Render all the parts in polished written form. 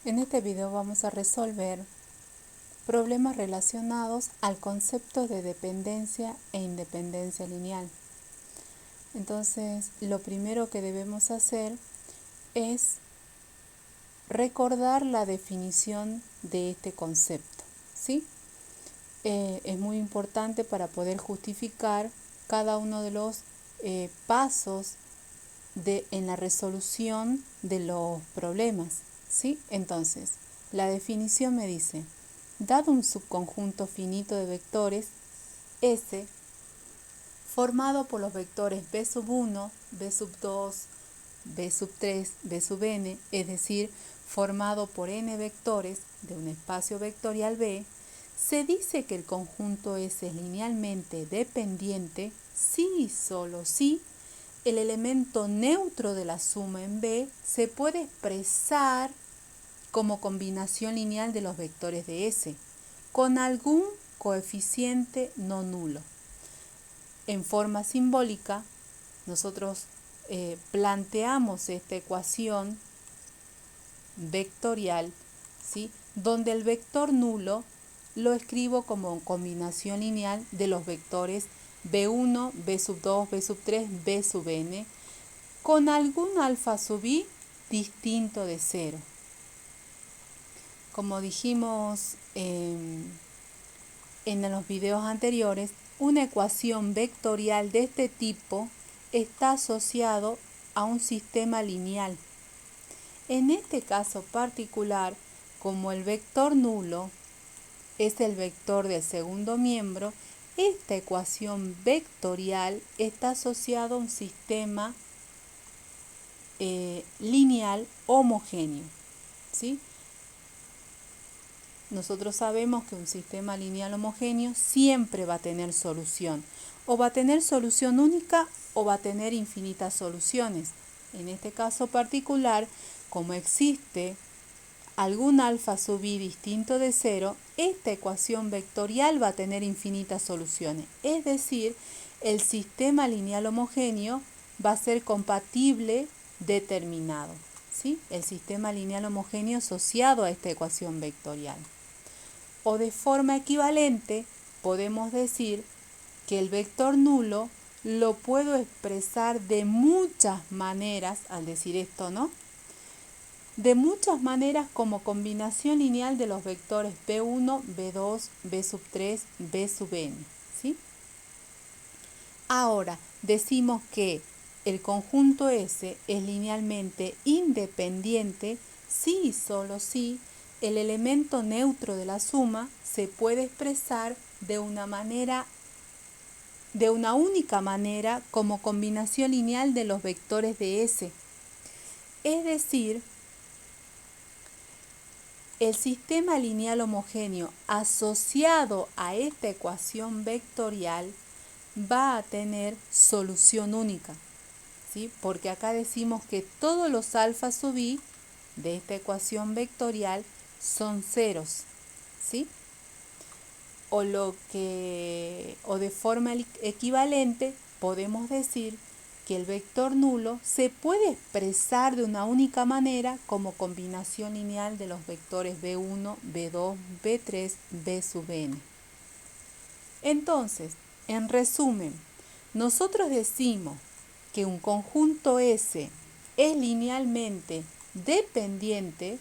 En este video vamos a resolver problemas relacionados al concepto de dependencia e independencia lineal. Entonces, lo primero que debemos hacer es recordar la definición de este concepto, ¿sí? Es muy importante para poder justificar cada uno de los pasos en la resolución de los problemas, ¿sí? Entonces, la definición me dice, dado un subconjunto finito de vectores S formado por los vectores b sub 1, b sub 2, b sub 3, b sub n, es decir, formado por n vectores de un espacio vectorial B, se dice que el conjunto S es linealmente dependiente si y solo si el elemento neutro de la suma en B se puede expresar como combinación lineal de los vectores de S con algún coeficiente no nulo. En forma simbólica, nosotros planteamos esta ecuación vectorial, ¿sí?, donde el vector nulo lo escribo como combinación lineal de los vectores B1, B sub 2, B sub 3, B sub n, con algún alfa sub i distinto de 0. Como dijimos en los videos anteriores, una ecuación vectorial de este tipo está asociado a un sistema lineal. En este caso particular, como el vector nulo es el vector del segundo miembro, esta ecuación vectorial está asociada a un sistema lineal homogéneo, ¿sí? Nosotros sabemos que un sistema lineal homogéneo siempre va a tener solución. O va a tener solución única o va a tener infinitas soluciones. En este caso particular, como existe algún alfa sub i distinto de 0, esta ecuación vectorial va a tener infinitas soluciones. Es decir, el sistema lineal homogéneo va a ser compatible determinado, ¿sí? El sistema lineal homogéneo asociado a esta ecuación vectorial. O de forma equivalente, podemos decir que el vector nulo lo puedo expresar de muchas maneras, al decir esto, ¿no? De muchas maneras como combinación lineal de los vectores B1, B2, B sub 3, B sub n, ¿sí? Ahora, decimos que el conjunto S es linealmente independiente si y solo si el elemento neutro de la suma se puede expresar de una única manera como combinación lineal de los vectores de S. Es decir, el sistema lineal homogéneo asociado a esta ecuación vectorial va a tener solución única, ¿sí? Porque acá decimos que todos los alfa sub i de esta ecuación vectorial son ceros, ¿sí? O de forma equivalente podemos decir que el vector nulo se puede expresar de una única manera como combinación lineal de los vectores B1, B2, B3, B sub n. Entonces, en resumen, nosotros decimos que un conjunto S es linealmente dependiente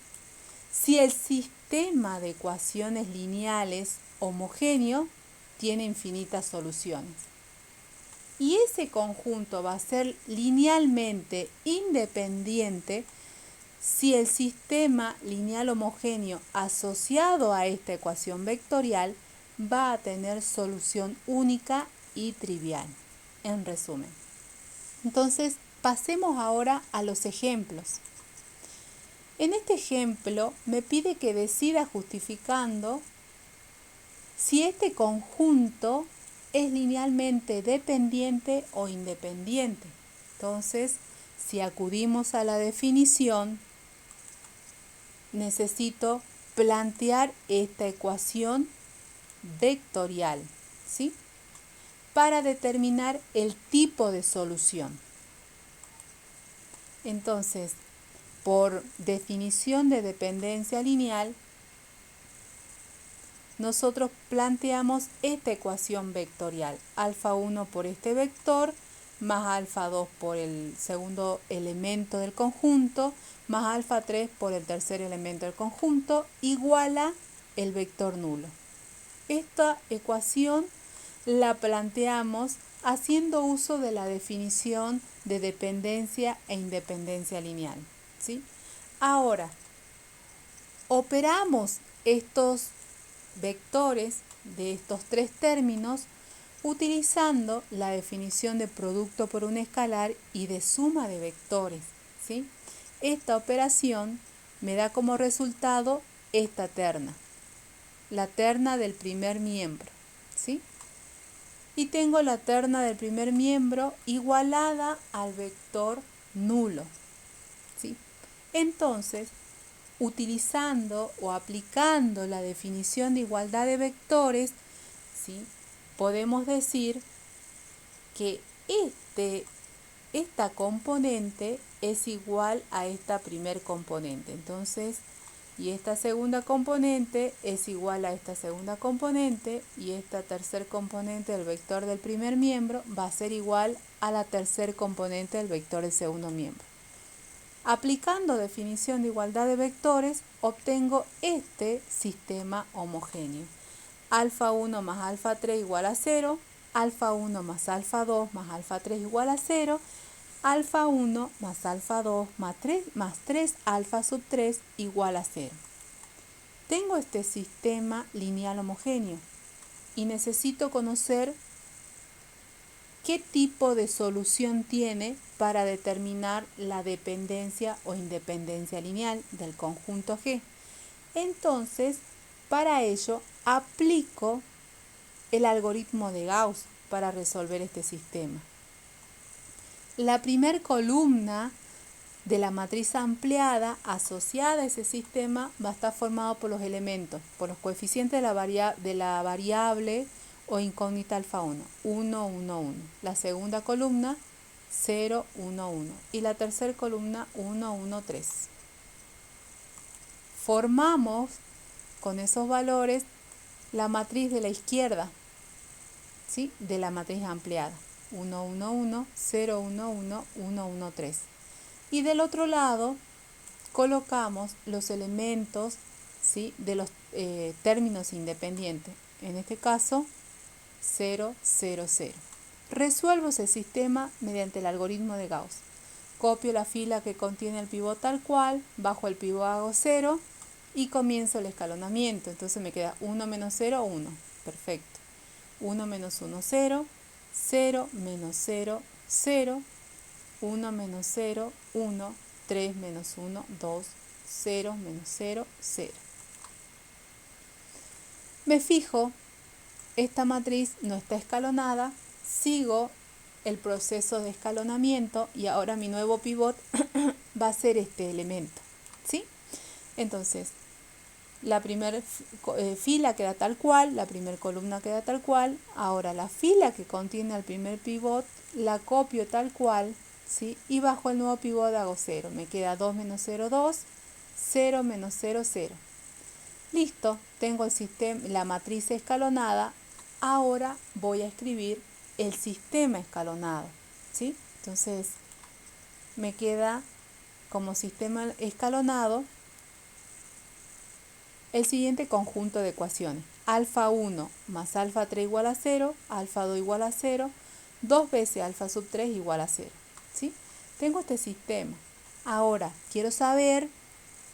si el sistema de ecuaciones lineales homogéneo tiene infinitas soluciones. Y ese conjunto va a ser linealmente independiente si el sistema lineal homogéneo asociado a esta ecuación vectorial va a tener solución única y trivial. En resumen. Entonces, pasemos ahora a los ejemplos. En este ejemplo me pide que decida justificando si este conjunto es linealmente dependiente o independiente. Entonces, si acudimos a la definición, necesito plantear esta ecuación vectorial, ¿sí?, para determinar el tipo de solución. Entonces, por definición de dependencia lineal, nosotros planteamos esta ecuación vectorial. Alfa 1 por este vector, más alfa 2 por el segundo elemento del conjunto, más alfa 3 por el tercer elemento del conjunto, igual a el vector nulo. Esta ecuación la planteamos haciendo uso de la definición de dependencia e independencia lineal, ¿sí? Ahora, operamos estos vectores de estos tres términos utilizando la definición de producto por un escalar y de suma de vectores, ¿sí? Esta operación me da como resultado esta terna, la terna del primer miembro, ¿sí? Y tengo la terna del primer miembro igualada al vector nulo, ¿sí? Entonces, utilizando o aplicando la definición de igualdad de vectores, ¿sí?, podemos decir que esta componente es igual a esta primer componente. Entonces, y esta segunda componente es igual a esta segunda componente, y esta tercer componente del vector del primer miembro va a ser igual a la tercer componente del vector del segundo miembro. Aplicando definición de igualdad de vectores, obtengo este sistema homogéneo. Alfa 1 más alfa 3 igual a 0, alfa 1 más alfa 2 más alfa 3 igual a 0, alfa 1 más alfa 2 más 3 alfa sub 3 igual a 0. Tengo este sistema lineal homogéneo y necesito conocer qué tipo de solución tiene para determinar la dependencia o independencia lineal del conjunto G. Entonces, para ello, aplico el algoritmo de Gauss para resolver este sistema. La primera columna de la matriz ampliada asociada a ese sistema va a estar formado por los elementos, por los coeficientes de la variable o incógnita alfa 1, 1, 1, 1. La segunda columna, 0, 1, 1. Y la tercera columna, 1, 1, 3. Formamos con esos valores la matriz de la izquierda, ¿sí?, de la matriz ampliada. 1, 1, 1, 0, 1, 1, 1, 1, 3. Y del otro lado colocamos los elementos, ¿sí?, de los términos independientes. En este caso, 0, 0, 0. Resuelvo ese sistema mediante el algoritmo de Gauss. Copio la fila que contiene el pivot tal cual, bajo el pivot hago 0 y comienzo el escalonamiento. Entonces me queda 1 menos 0, 1. Perfecto. 1 menos 1, 0. 0 menos 0, 0. 1 menos 0, 1. 3 menos 1, 2. 0 menos 0, 0. Me fijo, esta matriz no está escalonada, sigo el proceso de escalonamiento y ahora mi nuevo pivot va a ser este elemento, ¿sí? Entonces, la primera fila queda tal cual, la primera columna queda tal cual. Ahora la fila que contiene el primer pivot la copio tal cual, ¿sí?, y bajo el nuevo pivot hago 0. Me queda 2 menos 0, 2, 0 menos 0, 0. Listo, tengo el sistema, la matriz escalonada. Ahora voy a escribir el sistema escalonado, ¿sí? Entonces, me queda como sistema escalonado el siguiente conjunto de ecuaciones. Alfa 1 más alfa 3 igual a 0, alfa 2 igual a 0, 2 veces alfa sub 3 igual a 0, ¿sí? Tengo este sistema. Ahora, quiero saber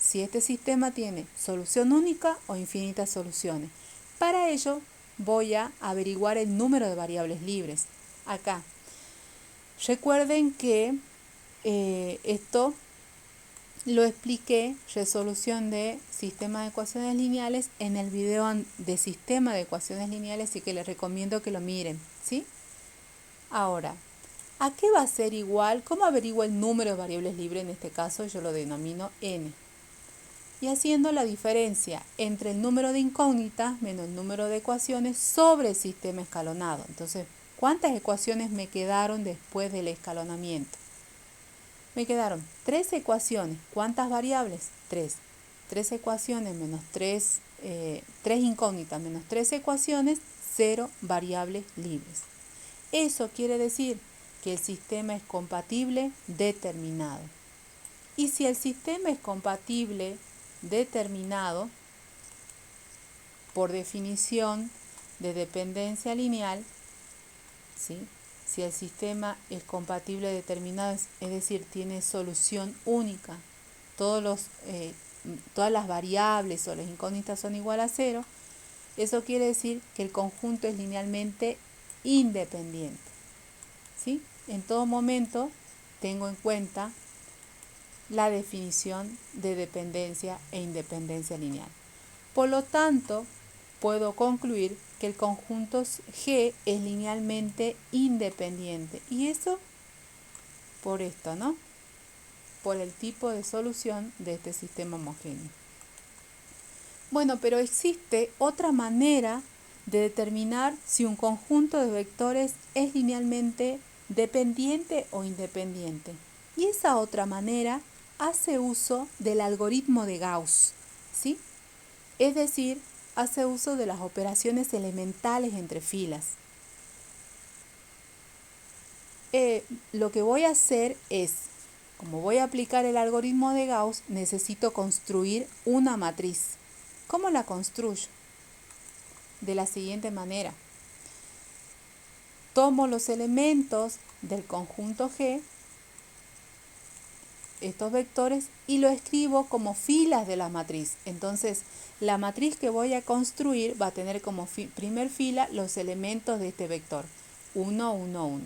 si este sistema tiene solución única o infinitas soluciones. Para ello, voy a averiguar el número de variables libres. Acá. Recuerden que esto lo expliqué, resolución de sistema de ecuaciones lineales, en el video de sistema de ecuaciones lineales, así que les recomiendo que lo miren, ¿sí? Ahora, ¿a qué va a ser igual? ¿Cómo averiguo el número de variables libres? En este caso yo lo denomino n. Y haciendo la diferencia entre el número de incógnitas menos el número de ecuaciones sobre el sistema escalonado. Entonces, ¿cuántas ecuaciones me quedaron después del escalonamiento? Me quedaron 3 ecuaciones. ¿Cuántas variables? 3. 3 ecuaciones menos 3 incógnitas menos 3 ecuaciones, 0 variables libres. Eso quiere decir que el sistema es compatible determinado. Y si el sistema es compatible determinado, por definición de dependencia lineal, ¿sí? Si el sistema es compatible determinado, es decir, tiene solución única, todas las variables o las incógnitas son igual a 0, eso quiere decir que el conjunto es linealmente independiente, ¿sí? En todo momento tengo en cuenta la definición de dependencia e independencia lineal. Por lo tanto, puedo concluir que el conjunto G es linealmente independiente. Y eso por esto, ¿no? Por el tipo de solución de este sistema homogéneo. Bueno, pero existe otra manera de determinar si un conjunto de vectores es linealmente dependiente o independiente. Y esa otra manera hace uso del algoritmo de Gauss, ¿sí? Es decir, hace uso de las operaciones elementales entre filas. Lo que voy a hacer es, como voy a aplicar el algoritmo de Gauss, necesito construir una matriz. ¿Cómo la construyo? De la siguiente manera. Tomo los elementos del conjunto G, estos vectores, y lo escribo como filas de la matriz. Entonces, la matriz que voy a construir va a tener como primer fila los elementos de este vector, 1, 1, 1.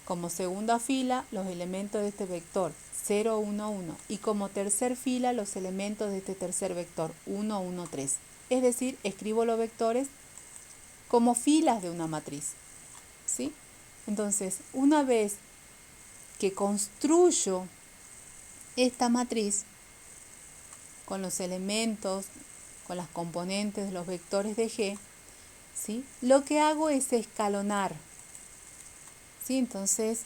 Como segunda fila, los elementos de este vector, 0, 1, 1. Y como tercer fila, los elementos de este tercer vector, 1, 1, 3. Es decir, escribo los vectores como filas de una matriz, ¿sí? Entonces, una vez que construyo esta matriz con los elementos, con las componentes de los vectores de G, ¿sí? Lo que hago es escalonar, ¿sí? Entonces,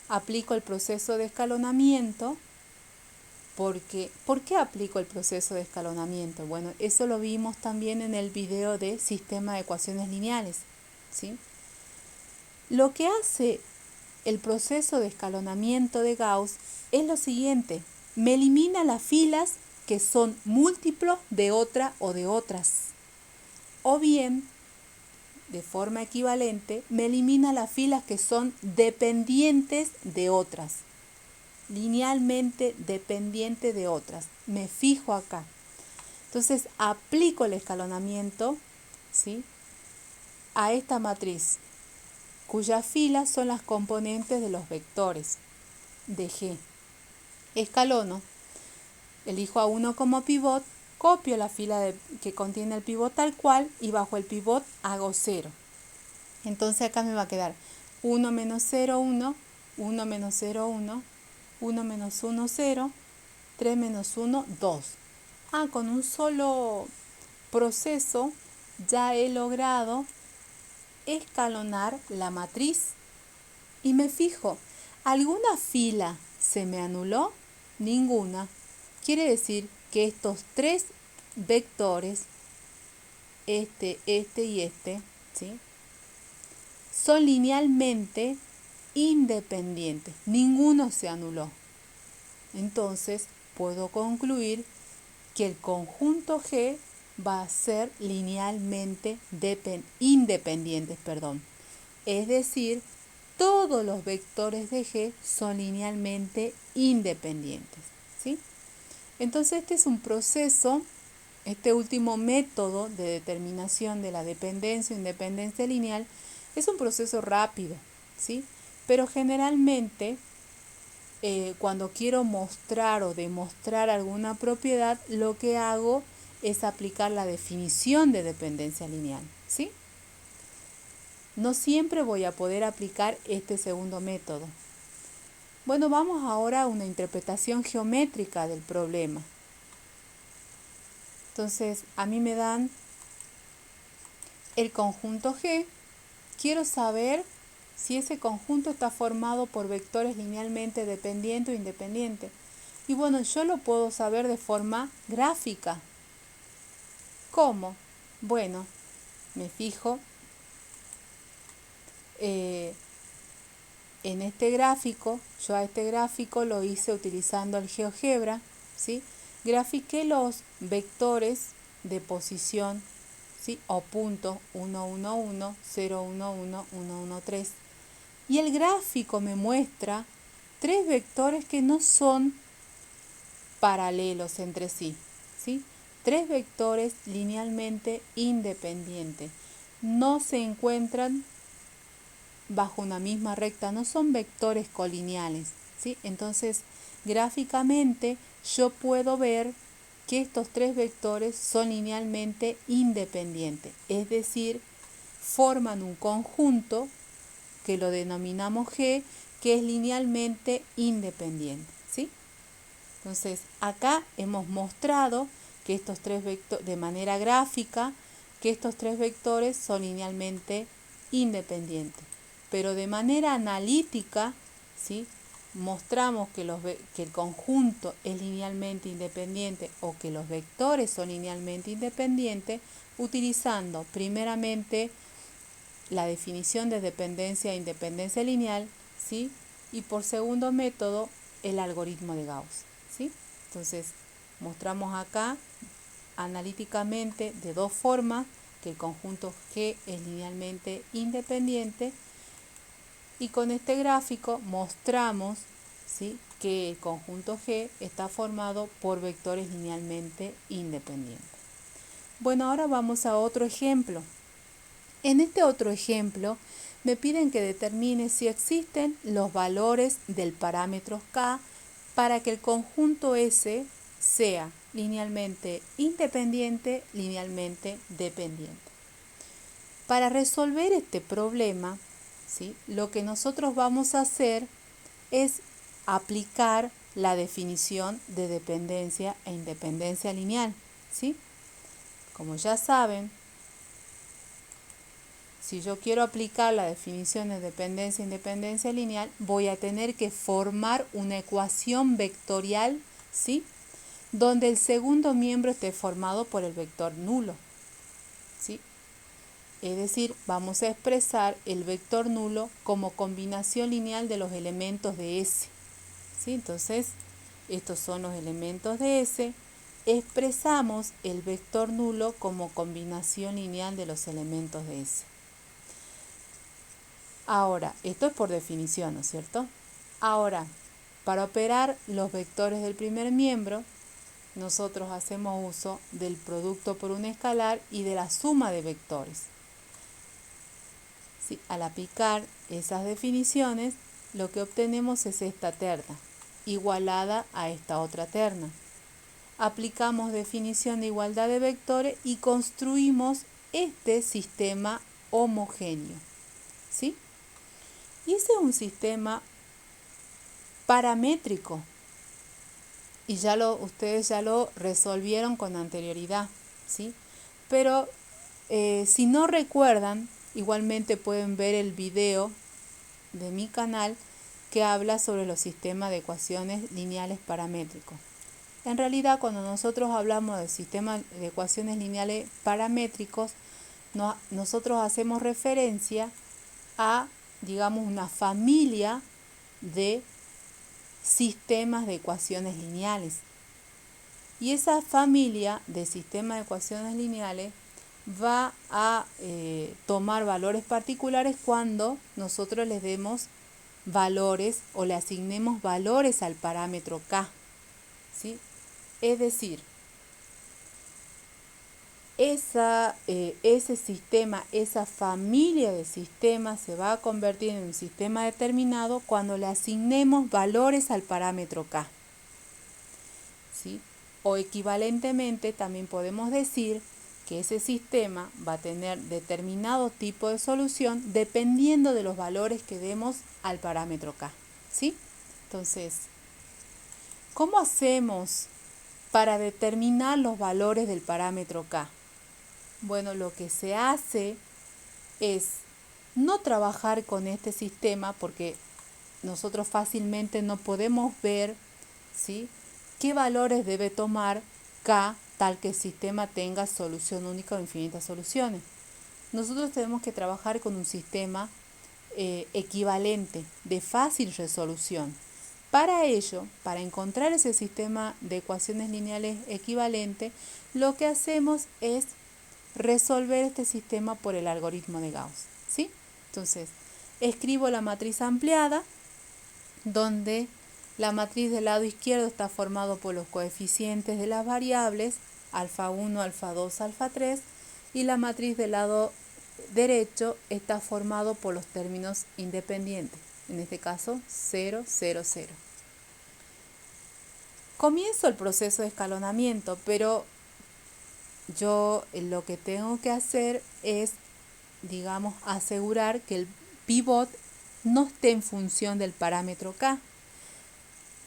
aplico el proceso de escalonamiento. ¿Por qué aplico el proceso de escalonamiento? Bueno, eso lo vimos también en el video de sistema de ecuaciones lineales, ¿sí? Lo que hace el proceso de escalonamiento de Gauss es lo siguiente: me elimina las filas que son múltiplos de otra o de otras, o bien, de forma equivalente, me elimina las filas que son dependientes de otras, linealmente dependiente de otras. Me fijo acá. Entonces aplico el escalonamiento, ¿sí?, a esta matriz, cuyas filas son las componentes de los vectores de G. Escalono, elijo a 1 como pivot, copio la fila que contiene el pivot tal cual y bajo el pivot hago 0. Entonces acá me va a quedar 1 menos 0, 1, 1 menos 0, 1, 1 menos 1, 0, 3 menos 1, 2. Con un solo proceso ya he logrado escalonar la matriz. Y me fijo, ¿alguna fila se me anuló? Ninguna. Quiere decir que estos tres vectores, este y este, ¿sí?, son linealmente independientes. Ninguno se anuló. Entonces, puedo concluir que el conjunto G va a ser linealmente independiente. Es decir, todos los vectores de G son linealmente independientes, ¿sí? Entonces este es un proceso, este último método de determinación de la dependencia o independencia lineal es un proceso rápido, ¿sí? Pero generalmente cuando quiero mostrar o demostrar alguna propiedad, lo que hago es aplicar la definición de dependencia lineal, ¿sí? No siempre voy a poder aplicar este segundo método. Bueno, vamos ahora a una interpretación geométrica del problema. Entonces, a mí me dan el conjunto G. Quiero saber si ese conjunto está formado por vectores linealmente dependientes o independientes. Y bueno, yo lo puedo saber de forma gráfica. ¿Cómo? Bueno, me fijo en este gráfico. Yo a este gráfico lo hice utilizando el GeoGebra, ¿sí? Grafiqué los vectores de posición, ¿sí? O puntos 1, 1, 1, 0, 1, 1, 1, 1, 3. Y el gráfico me muestra tres vectores que no son paralelos entre sí, ¿sí? Tres vectores linealmente independientes. No se encuentran bajo una misma recta, no son vectores colineales, ¿sí? Entonces, gráficamente yo puedo ver que estos tres vectores son linealmente independientes, es decir, forman un conjunto que lo denominamos G, que es linealmente independiente, ¿sí? Entonces, acá hemos mostrado que estos tres vectores, de manera gráfica, que estos tres vectores son linealmente independientes. Pero de manera analítica, ¿sí? Mostramos que el conjunto es linealmente independiente o que los vectores son linealmente independientes, utilizando primeramente la definición de dependencia e independencia lineal, ¿sí? Y por segundo método, el algoritmo de Gauss, ¿sí? Entonces, mostramos acá analíticamente de dos formas que el conjunto G es linealmente independiente, y con este gráfico mostramos, ¿sí?, que el conjunto G está formado por vectores linealmente independientes. Bueno, ahora vamos a otro ejemplo. En este otro ejemplo me piden que determine si existen los valores del parámetro K para que el conjunto S sea linealmente independiente, linealmente dependiente. Para resolver este problema, ¿sí?, lo que nosotros vamos a hacer es aplicar la definición de dependencia e independencia lineal, ¿sí? Como ya saben, si yo quiero aplicar la definición de dependencia e independencia lineal, voy a tener que formar una ecuación vectorial, ¿sí?, donde el segundo miembro esté formado por el vector nulo, ¿sí? Es decir, vamos a expresar el vector nulo como combinación lineal de los elementos de S, ¿sí? Entonces, estos son los elementos de S. Expresamos el vector nulo como combinación lineal de los elementos de S. Ahora, esto es por definición, ¿no es cierto? Ahora, para operar los vectores del primer miembro, nosotros hacemos uso del producto por un escalar y de la suma de vectores. ¿Sí? Al aplicar esas definiciones, lo que obtenemos es esta terna, igualada a esta otra terna. Aplicamos definición de igualdad de vectores y construimos este sistema homogéneo, ¿sí? Y ese es un sistema paramétrico. Y ustedes ya lo resolvieron con anterioridad, ¿sí? Pero si no recuerdan, igualmente pueden ver el video de mi canal que habla sobre los sistemas de ecuaciones lineales paramétricos. En realidad, cuando nosotros hablamos del sistema de ecuaciones lineales paramétricos, nosotros hacemos referencia a, digamos, una familia de sistemas de ecuaciones lineales. Y esa familia de sistemas de ecuaciones lineales va a tomar valores particulares cuando nosotros les demos valores o le asignemos valores al parámetro K, ¿sí? Es decir, ese sistema, esa familia de sistemas se va a convertir en un sistema determinado cuando le asignemos valores al parámetro K, ¿sí? O equivalentemente también podemos decir que ese sistema va a tener determinado tipo de solución dependiendo de los valores que demos al parámetro K, ¿sí? Entonces, ¿cómo hacemos para determinar los valores del parámetro K? Bueno, lo que se hace es no trabajar con este sistema porque nosotros fácilmente no podemos ver, ¿sí?, qué valores debe tomar K tal que el sistema tenga solución única o infinitas soluciones. Nosotros tenemos que trabajar con un sistema equivalente, de fácil resolución. Para ello, para encontrar ese sistema de ecuaciones lineales equivalente, lo que hacemos es resolver este sistema por el algoritmo de Gauss, ¿sí? Entonces, escribo la matriz ampliada, donde la matriz del lado izquierdo está formado por los coeficientes de las variables, alfa 1, alfa 2, alfa 3, y la matriz del lado derecho está formado por los términos independientes, en este caso 0, 0, 0. Comienzo el proceso de escalonamiento, pero yo lo que tengo que hacer es, digamos, asegurar que el pivot no esté en función del parámetro K.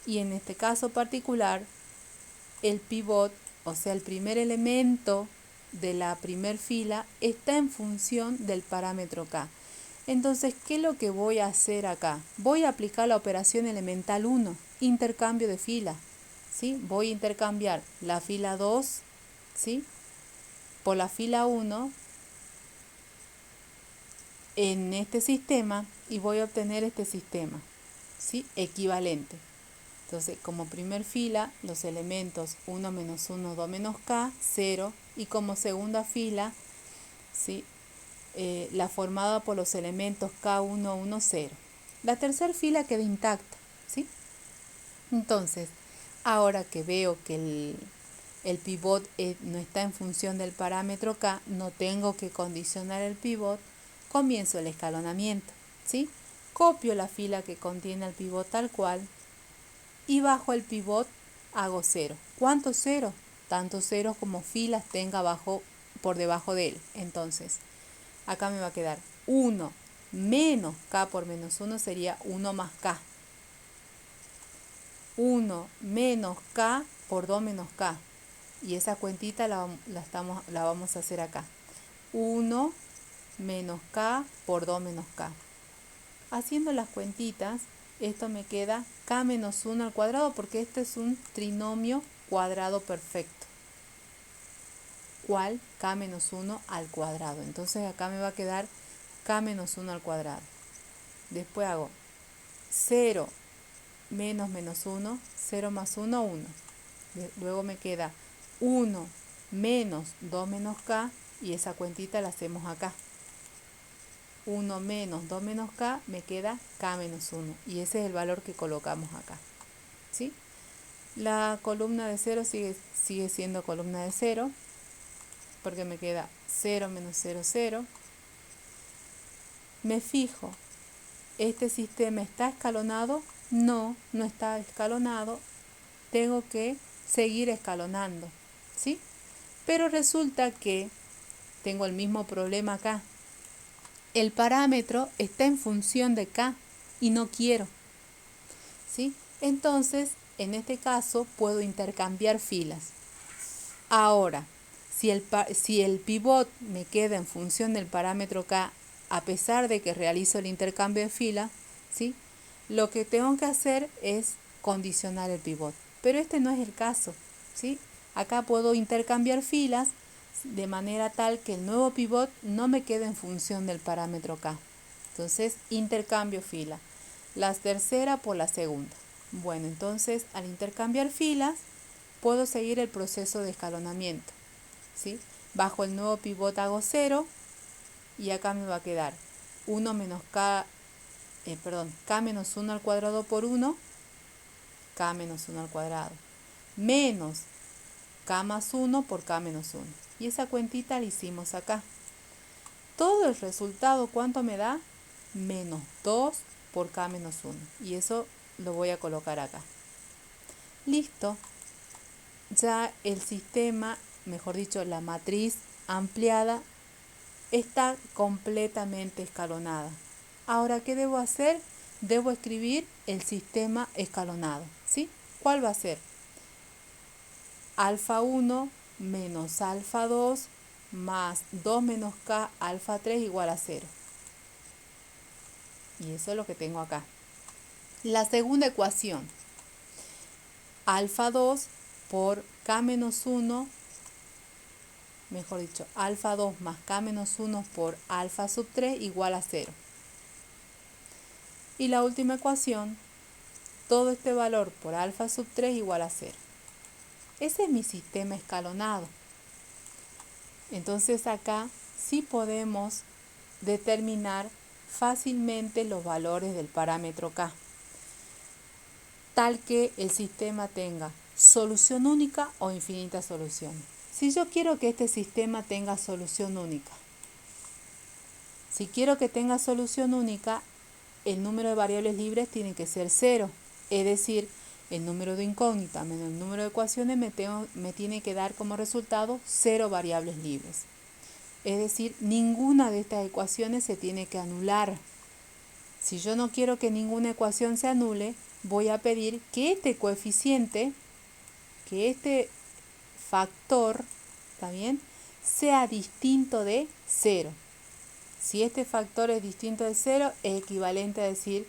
Y en este caso particular, el pivot, o sea, el primer elemento de la primer fila, está en función del parámetro K. Entonces, ¿qué es lo que voy a hacer acá? Voy a aplicar la operación elemental 1, intercambio de fila, ¿sí? Voy a intercambiar la fila 2, ¿sí?, por la fila 1 en este sistema y voy a obtener este sistema, ¿sí?, equivalente. Entonces, como primer fila, los elementos 1 menos 1, 2 menos K, 0. Y como segunda fila, ¿sí?, la formada por los elementos K1, 1, 0. La tercera fila queda intacta, ¿sí? Entonces, ahora que veo que el pivot no está en función del parámetro K, no tengo que condicionar el pivot, comienzo el escalonamiento, ¿sí? Copio la fila que contiene el pivot tal cual, y bajo el pivot hago 0. ¿Cuántos ceros? Tantos ceros como filas tenga por debajo de él. Entonces, acá me va a quedar 1 menos K por menos 1 sería 1 más K. 1 menos K por 2 menos K. Y esa cuentita la vamos a hacer acá. 1 menos K por 2 menos K. Haciendo las cuentitas, esto me queda K menos 1 al cuadrado porque este es un trinomio cuadrado perfecto. ¿Cuál? K menos 1 al cuadrado. Entonces acá me va a quedar K menos 1 al cuadrado. Después hago 0 menos menos 1, 0 más 1, 1. Luego me queda 1 menos 2 menos K y esa cuentita la hacemos acá. 1 menos 2 menos K, me queda K menos 1. Y ese es el valor que colocamos acá, ¿sí? La columna de 0 sigue siendo columna de 0, porque me queda 0 menos 0, 0. Me fijo, ¿este sistema está escalonado? No, no está escalonado. Tengo que seguir escalonando, ¿sí? Pero resulta que tengo el mismo problema acá. El parámetro está en función de K y no quiero, ¿sí? Entonces, en este caso, puedo intercambiar filas. Ahora, si el pivot me queda en función del parámetro K, a pesar de que realizo el intercambio de fila, ¿sí?, lo que tengo que hacer es condicionar el pivot. Pero este no es el caso, ¿sí? Acá puedo intercambiar filas de manera tal que el nuevo pivot no me quede en función del parámetro K. Entonces, intercambio fila. La tercera por la segunda. Bueno, entonces, al intercambiar filas, puedo seguir el proceso de escalonamiento, ¿sí? Bajo el nuevo pivot hago 0 y acá me va a quedar 1 menos K, K menos 1 al cuadrado por 1, K menos 1 al cuadrado, menos K más 1 por K menos 1. Y esa cuentita la hicimos acá. Todo el resultado, ¿cuánto me da? Menos 2 por K menos 1. Y eso lo voy a colocar acá. Listo. Ya el sistema, mejor dicho, la matriz ampliada, está completamente escalonada. Ahora, ¿qué debo hacer? Debo escribir el sistema escalonado, ¿sí? ¿Cuál va a ser? Alfa 1 menos alfa 2 más 2 menos K alfa 3 igual a 0. Y eso es lo que tengo acá. La segunda ecuación, alfa 2 por k menos 1, mejor dicho, alfa 2 más k menos 1 por alfa sub 3 igual a 0. Y la última ecuación, todo este valor por alfa sub 3 igual a 0. Ese es mi sistema escalonado. Entonces acá sí podemos determinar fácilmente los valores del parámetro k, tal que el sistema tenga solución única o infinitas soluciones. Si yo quiero que este sistema tenga solución única, si quiero que tenga solución única, el número de variables libres tiene que ser 0, es decir, el número de incógnitas menos el número de ecuaciones me tiene que dar como resultado 0 variables libres. Es decir, ninguna de estas ecuaciones se tiene que anular. Si yo no quiero que ninguna ecuación se anule, voy a pedir que este coeficiente, que este factor, ¿está bien?, sea distinto de 0. Si este factor es distinto de 0, es equivalente a decir,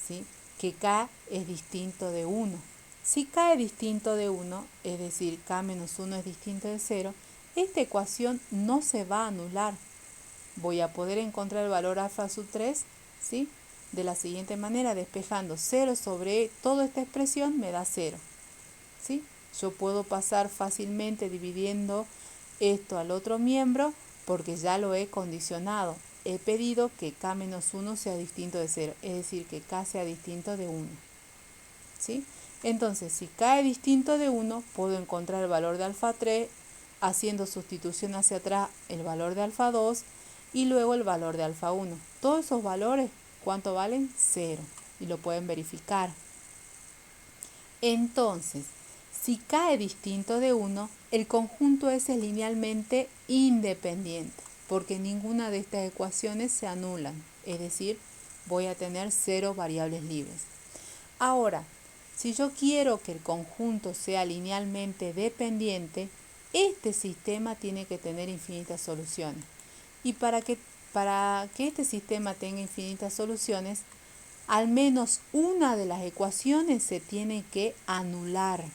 ¿sí?, que k es distinto de 1. Si k es distinto de 1, es decir, k menos 1 es distinto de 0, esta ecuación no se va a anular. Voy a poder encontrar el valor alfa sub 3, ¿sí?, de la siguiente manera, despejando 0 sobre toda esta expresión me da 0. ¿Sí? Yo puedo pasar fácilmente dividiendo esto al otro miembro porque ya lo he condicionado. He pedido que k menos 1 sea distinto de 0, es decir, que k sea distinto de 1. ¿Sí? Entonces, si k es distinto de 1, puedo encontrar el valor de alfa 3 haciendo sustitución hacia atrás el valor de alfa 2 y luego el valor de alfa 1. Todos esos valores, ¿cuánto valen? 0. Y lo pueden verificar. Entonces, si k es distinto de 1, el conjunto S es linealmente independiente, porque ninguna de estas ecuaciones se anulan, es decir, voy a tener 0 variables libres. Ahora, si yo quiero que el conjunto sea linealmente dependiente, este sistema tiene que tener infinitas soluciones. Y para que este sistema tenga infinitas soluciones, al menos una de las ecuaciones se tiene que anular,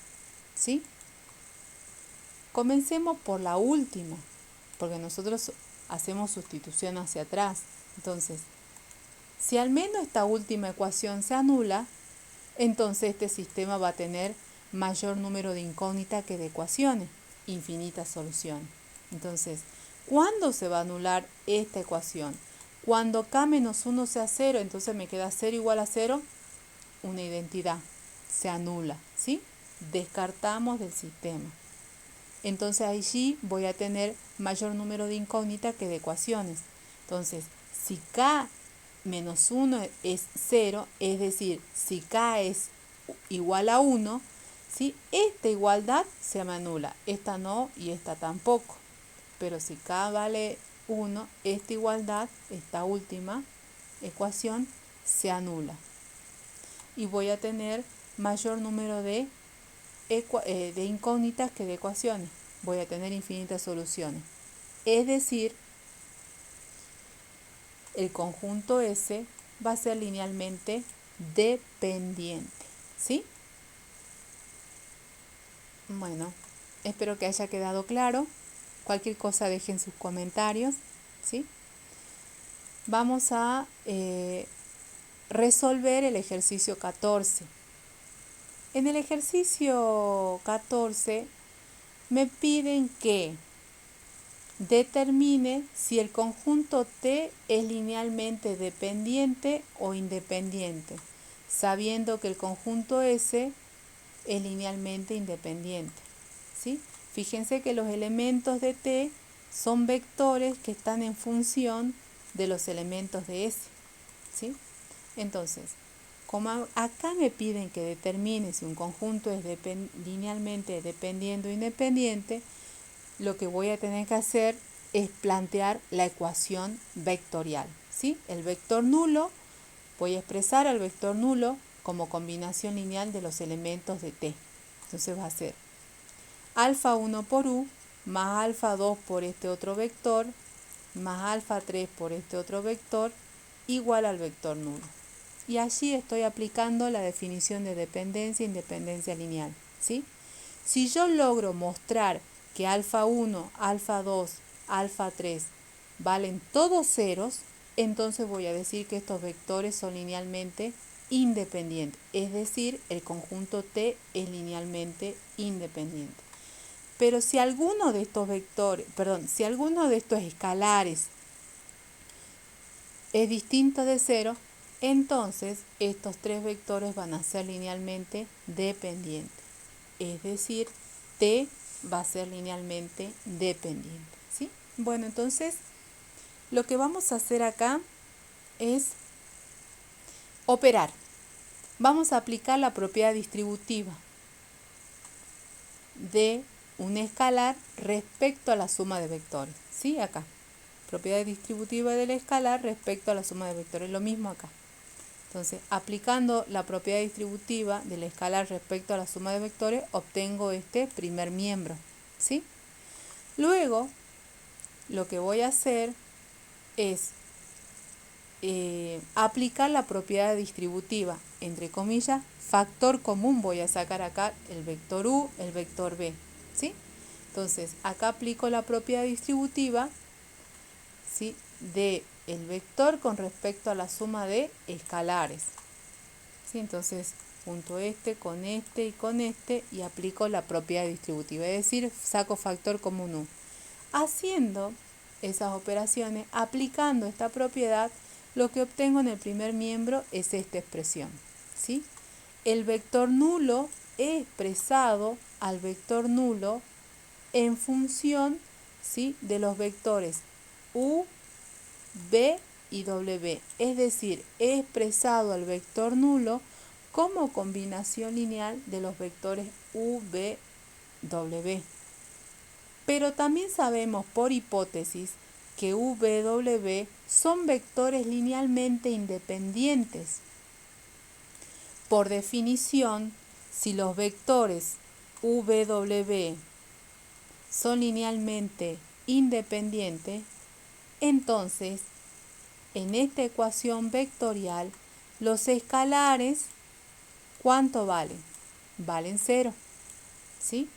¿sí? Comencemos por la última, porque nosotros hacemos sustitución hacia atrás. Entonces, si al menos esta última ecuación se anula, entonces este sistema va a tener mayor número de incógnitas que de ecuaciones, infinitas soluciones. Entonces, ¿cuándo se va a anular esta ecuación? Cuando k menos 1 sea 0, entonces me queda 0 igual a 0, una identidad, se anula, ¿sí? Descartamos del sistema. Entonces allí voy a tener mayor número de incógnitas que de ecuaciones. Entonces, si k menos 1 es 0, es decir, si k es igual a 1, ¿sí?, esta igualdad se me anula, esta no y esta tampoco. Pero si k vale 1, esta igualdad, esta última ecuación, se anula. Y voy a tener mayor número de incógnitas que de ecuaciones. Voy a tener infinitas soluciones. Es decir, el conjunto S va a ser linealmente dependiente. ¿Sí? Bueno, espero que haya quedado claro. Cualquier cosa dejen sus comentarios. ¿Sí? Vamos a resolver el ejercicio 14. En el ejercicio 14 me piden que determine si el conjunto T es linealmente dependiente o independiente, sabiendo que el conjunto S es linealmente independiente. ¿Sí? Fíjense que los elementos de T son vectores que están en función de los elementos de S. ¿Sí? Entonces, como acá me piden que determine si un conjunto es linealmente dependiente o independiente, lo que voy a tener que hacer es plantear la ecuación vectorial. ¿Sí? El vector nulo, voy a expresar al vector nulo como combinación lineal de los elementos de T. Entonces va a ser alfa 1 por U más alfa 2 por este otro vector más alfa 3 por este otro vector igual al vector nulo. Y allí estoy aplicando la definición de dependencia e independencia lineal, ¿sí? Si yo logro mostrar que alfa 1, alfa 2, alfa 3 valen todos ceros, entonces voy a decir que estos vectores son linealmente independientes, es decir, el conjunto T es linealmente independiente. Pero si alguno de estos vectores, si alguno de estos escalares es distinto de cero, entonces estos tres vectores van a ser linealmente dependientes. Es decir, T va a ser linealmente dependiente, ¿sí? Bueno, entonces lo que vamos a hacer acá es operar. Vamos a aplicar la propiedad distributiva de un escalar respecto a la suma de vectores, ¿sí? Acá. Propiedad distributiva del escalar respecto a la suma de vectores. Lo mismo acá. Entonces, aplicando la propiedad distributiva del escalar respecto a la suma de vectores, obtengo este primer miembro, ¿sí? Luego, lo que voy a hacer es aplicar la propiedad distributiva, entre comillas, factor común. Voy a sacar acá el vector u, el vector b, ¿sí? Entonces, acá aplico la propiedad distributiva, ¿sí?, de el vector con respecto a la suma de escalares, ¿sí? Entonces junto este con este y con este y aplico la propiedad distributiva, es decir, saco factor común u. Haciendo esas operaciones, aplicando esta propiedad, lo que obtengo en el primer miembro es esta expresión, ¿sí? El vector nulo es expresado al vector nulo en función, ¿sí?, de los vectores u, b y w, es decir, he expresado al vector nulo como combinación lineal de los vectores u, b, w. Pero también sabemos por hipótesis que u, b, w son vectores linealmente independientes. Por definición, si los vectores u, b, w son linealmente independientes, entonces, en esta ecuación vectorial, los escalares, ¿cuánto valen? Valen 0, ¿sí?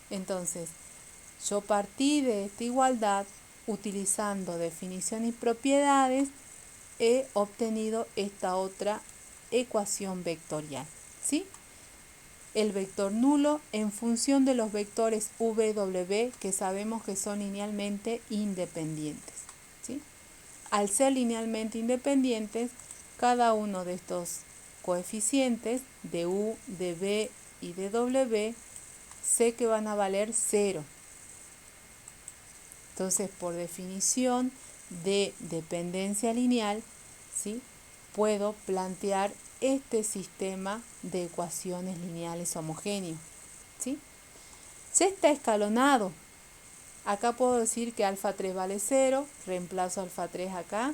Entonces, yo partí de esta igualdad, utilizando definición y propiedades, he obtenido esta otra ecuación vectorial, ¿sí? El vector nulo en función de los vectores v, w, que sabemos que son linealmente independientes, ¿sí? Al ser linealmente independientes, cada uno de estos coeficientes de u, de b y de w sé que van a valer 0. Entonces, por definición de dependencia lineal, ¿sí?, puedo plantear este sistema de ecuaciones lineales homogéneos, ¿sí? Ya está escalonado. Acá puedo decir que alfa 3 vale 0, reemplazo alfa 3 acá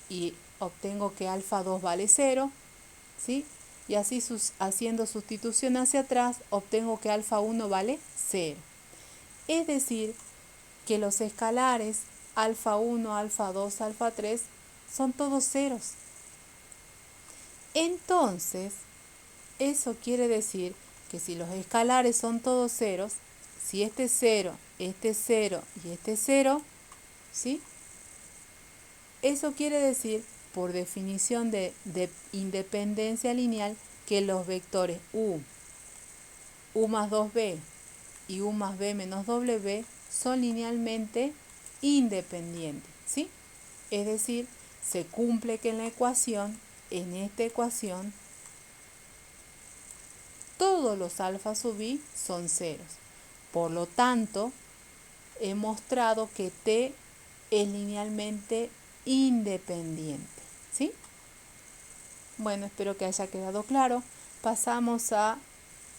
y obtengo que alfa 2 vale 0, ¿sí? Y así haciendo sustitución hacia atrás, obtengo que alfa 1 vale 0. Es decir, que los escalares alfa 1, alfa 2, alfa 3 son todos ceros. Entonces, eso quiere decir que si los escalares son todos ceros, si este es 0, este es 0 y este es 0, ¿sí?, eso quiere decir, por definición de independencia lineal, que los vectores u más 2b y u más b menos w son linealmente independientes, ¿sí? Es decir, se cumple que en esta ecuación, todos los alfa sub i son ceros. Por lo tanto, he mostrado que T es linealmente independiente, ¿sí? Bueno, espero que haya quedado claro. Pasamos a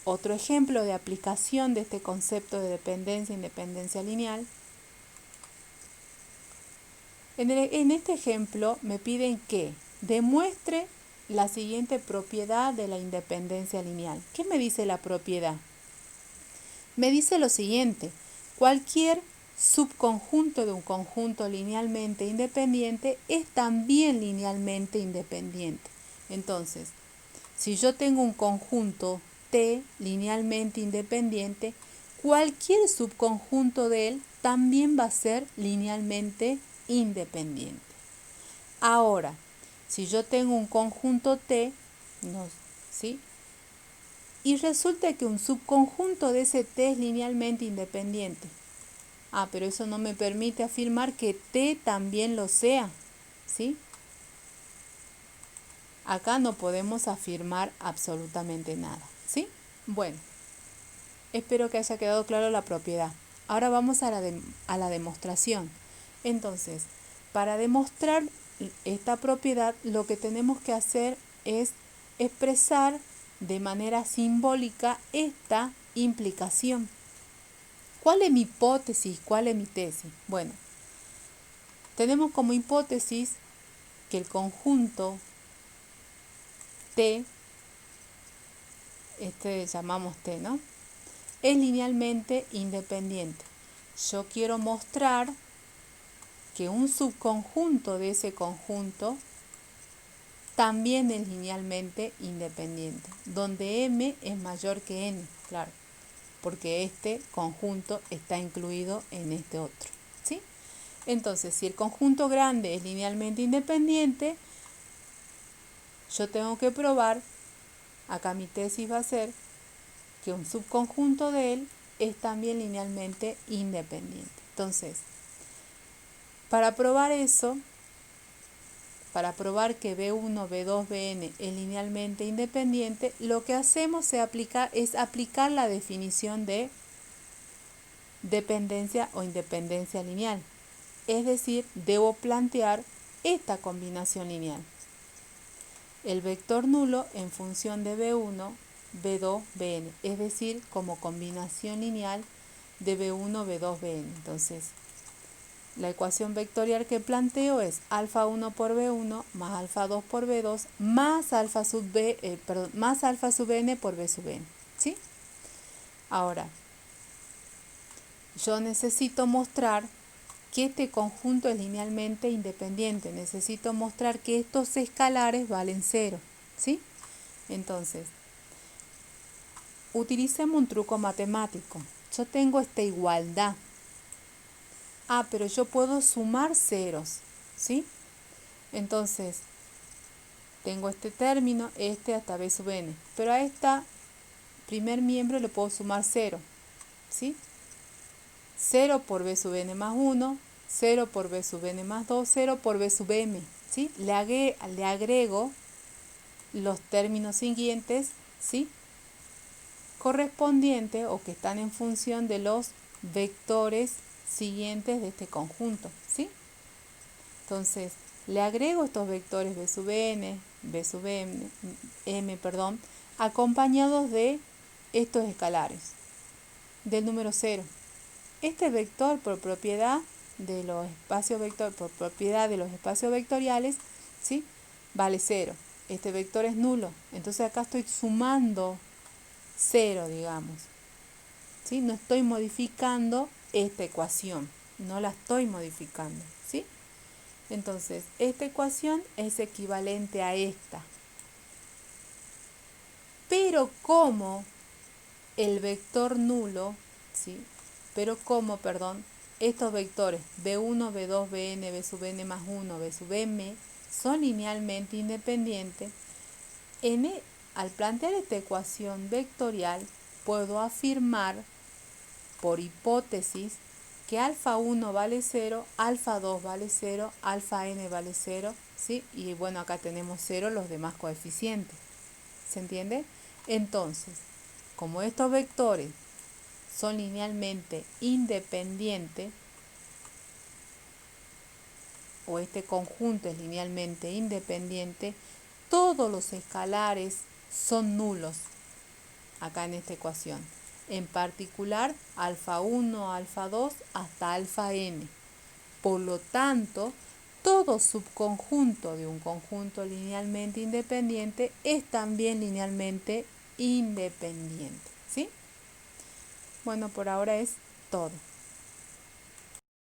otro ejemplo de aplicación de este concepto de dependencia e independencia lineal. En este ejemplo me piden que demuestre la siguiente propiedad de la independencia lineal. ¿Qué me dice la propiedad? Me dice lo siguiente: cualquier subconjunto de un conjunto linealmente independiente es también linealmente independiente. Entonces, si yo tengo un conjunto T linealmente independiente, cualquier subconjunto de él también va a ser linealmente independiente. Ahora, si yo tengo un conjunto T, ¿sí? Y resulta que un subconjunto de ese T es linealmente independiente. Pero eso no me permite afirmar que T también lo sea, ¿sí? Acá no podemos afirmar absolutamente nada, ¿sí? Bueno, espero que haya quedado claro la propiedad. Ahora vamos a la demostración. Entonces, para demostrar esta propiedad, lo que tenemos que hacer es expresar de manera simbólica esta implicación. ¿Cuál es mi hipótesis? ¿Cuál es mi tesis? Bueno, tenemos como hipótesis que el conjunto T, llamamos T, ¿no? Es linealmente independiente. Yo quiero mostrar que un subconjunto de ese conjunto también es linealmente independiente, donde M es mayor que N, claro, porque este conjunto está incluido en este otro, ¿sí? Entonces, si el conjunto grande es linealmente independiente, yo tengo que probar, acá mi tesis va a ser, que un subconjunto de él es también linealmente independiente. Entonces, para probar eso, para probar que B1, B2, Bn es linealmente independiente, lo que hacemos es aplicar la definición de dependencia o independencia lineal. Es decir, debo plantear esta combinación lineal. El vector nulo en función de B1, B2, Bn, es decir, como combinación lineal de B1, B2, Bn. Entonces, la ecuación vectorial que planteo es alfa 1 por B1 más alfa 2 por B2 más alfa sub n por B sub n, ¿sí? Ahora, yo necesito mostrar que este conjunto es linealmente independiente. Necesito mostrar que estos escalares valen 0, ¿sí? Entonces, utilicemos un truco matemático. Yo tengo esta igualdad. Pero yo puedo sumar ceros, ¿sí? Entonces, tengo este término, hasta B sub n. Pero a esta primer miembro le puedo sumar 0, ¿sí? 0 por B sub n más 1, 0 por B sub n más 2, 0 por B sub m, ¿sí? Le agrego los términos siguientes, ¿sí? Correspondientes o que están en función de los vectores siguientes de este conjunto, ¿sí? Entonces, le agrego estos vectores B sub n, B sub m, acompañados de estos escalares, del número 0. Este vector por propiedad de los espacios vectoriales, ¿sí? Vale 0. Este vector es nulo. Entonces acá estoy sumando 0, digamos, ¿sí? No estoy modificando esta ecuación. No la estoy modificando, ¿sí? Entonces, esta ecuación es equivalente a esta. Pero como el vector nulo, ¿sí? Estos vectores B1, B2, Bn, B sub n más 1, B sub m son linealmente independientes, al plantear esta ecuación vectorial puedo afirmar por hipótesis que alfa 1 vale 0, alfa 2 vale 0, alfa n vale 0, ¿sí? Y bueno, acá tenemos 0 los demás coeficientes. ¿Se entiende? Entonces, como estos vectores son linealmente independientes, o este conjunto es linealmente independiente, todos los escalares son nulos acá en esta ecuación. En particular, alfa 1, alfa 2 hasta alfa n. Por lo tanto, todo subconjunto de un conjunto linealmente independiente es también linealmente independiente, ¿sí? Bueno, por ahora es todo.